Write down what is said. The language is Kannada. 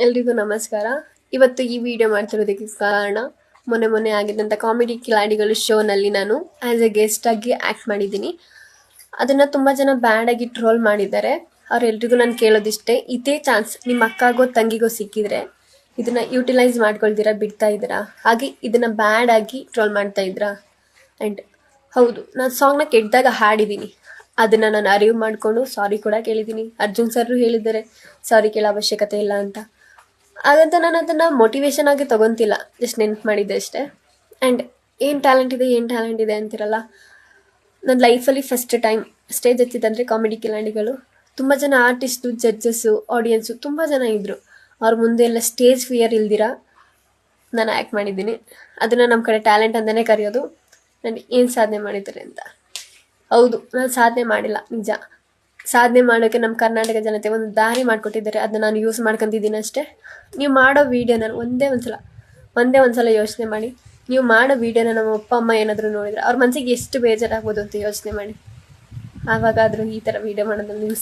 ಎಲ್ರಿಗೂ ನಮಸ್ಕಾರ. ಇವತ್ತು ಈ ವಿಡಿಯೋ ಮಾಡ್ತಿರೋದಕ್ಕೆ ಕಾರಣ ಮೊನ್ನೆ ಆಗಿದ್ದಂಥ ಕಾಮಿಡಿ ಕಿಲಾಡಿಗಳು ಶೋನಲ್ಲಿ ನಾನು ಆ್ಯಸ್ ಎ ಗೆಸ್ಟ್ ಆಗಿ ಆ್ಯಕ್ಟ್ ಮಾಡಿದ್ದೀನಿ. ಅದನ್ನು ತುಂಬ ಜನ ಬ್ಯಾಡ್ ಆಗಿ ಟ್ರೋಲ್ ಮಾಡಿದ್ದಾರೆ. ಅವರೆಲ್ರಿಗೂ ನಾನು ಕೇಳೋದಿಷ್ಟೇ, ಇದೇ ಚಾನ್ಸ್ ನಿಮ್ಮ ಅಕ್ಕಾಗೋ ತಂಗಿಗೋ ಸಿಕ್ಕಿದ್ರೆ ಇದನ್ನು ಯೂಟಿಲೈಸ್ ಮಾಡ್ಕೊಳ್ತೀರಾ, ಬಿಡ್ತಾ ಇದ್ದೀರಾ? ಹಾಗೆ ಇದನ್ನು ಬ್ಯಾಡ್ ಆಗಿ ಟ್ರೋಲ್ ಮಾಡ್ತಾ ಇದ್ದೀರಾ? ಆ್ಯಂಡ್ ಹೌದು, ನಾನು ಸಾಂಗ್ನ ಕೆಟ್ಟದಾಗ ಹಾಡಿದ್ದೀನಿ. ಅದನ್ನು ನಾನು ಅರಿವು ಮಾಡಿಕೊಂಡು ಸಾರಿ ಕೂಡ ಕೇಳಿದ್ದೀನಿ. ಅರ್ಜುನ್ ಸರ್ರು ಹೇಳಿದ್ದಾರೆ ಸಾರಿ ಕೇಳೋ ಅವಶ್ಯಕತೆ ಇಲ್ಲ ಅಂತ. ಹಾಗಂತ ನಾನು ಅದನ್ನು ಮೋಟಿವೇಶನ್ ಆಗಿ ತೊಗೊತಿಲ್ಲ, ಜಸ್ಟ್ ನೆನ್ಪು ಮಾಡಿದ್ದೆ ಅಷ್ಟೇ. ಆ್ಯಂಡ್ ಏನು ಟ್ಯಾಲೆಂಟ್ ಇದೆ ಅಂತಿರಲ್ಲ, ನನ್ನ ಲೈಫಲ್ಲಿ ಫಸ್ಟ್ ಟೈಮ್ ಸ್ಟೇಜ್ ಹತ್ತಿದ್ದಂದರೆ ಕಾಮಿಡಿ ಕಿಲಾಡಿಗಳು. ತುಂಬ ಜನ ಆರ್ಟಿಸ್ಟು, ಜಡ್ಜಸ್ಸು, ಆಡಿಯನ್ಸು ತುಂಬ ಜನ ಇದ್ದರು. ಅವ್ರ ಮುಂದೆ ಎಲ್ಲ ಸ್ಟೇಜ್ ಫಿಯರ್ ಇಲ್ದಿರ ನಾನು ಆ್ಯಕ್ಟ್ ಮಾಡಿದ್ದೀನಿ. ಅದನ್ನು ನಮ್ಮ ಕಡೆ ಟ್ಯಾಲೆಂಟ್ ಅಂತಲೇ ಕರೆಯೋದು. ನಾನು ಏನು ಸಾಧನೆ ಮಾಡಿದ್ದಾರೆ ಅಂತ. ಹೌದು, ನಾನು ಸಾಧನೆ ಮಾಡಿಲ್ಲ, ನಿಜ. ಸಾಧನೆ ಮಾಡೋಕ್ಕೆ ನಮ್ಮ ಕರ್ನಾಟಕ ಜನತೆ ಒಂದು ದಾರಿ ಮಾಡಿಕೊಟ್ಟಿದ್ದಾರೆ. ಅದನ್ನ ನಾನು ಯೂಸ್ ಮಾಡ್ಕೊತಿದ್ದೀನಿ ಅಷ್ಟೇ. ನೀವು ಮಾಡೋ ವೀಡಿಯೋನ ಒಂದೇ ಒಂದು ಸಲ ಯೋಚನೆ ಮಾಡಿ. ನೀವು ಮಾಡೋ ವೀಡಿಯೋನ ನಮ್ಮ ಅಪ್ಪ ಅಮ್ಮ ಏನಾದರೂ ನೋಡಿದ್ರೆ ಅವ್ರ ಮನಸ್ಸಿಗೆ ಎಷ್ಟು ಬೇಜಾರಾಗ್ಬೋದು ಅಂತ ಯೋಚನೆ ಮಾಡಿ. ಆವಾಗಾದರೂ ಈ ಥರ ವೀಡಿಯೋ ಮಾಡೋದನ್ನು ನಿಲ್ಲಿಸ್ತೀನಿ.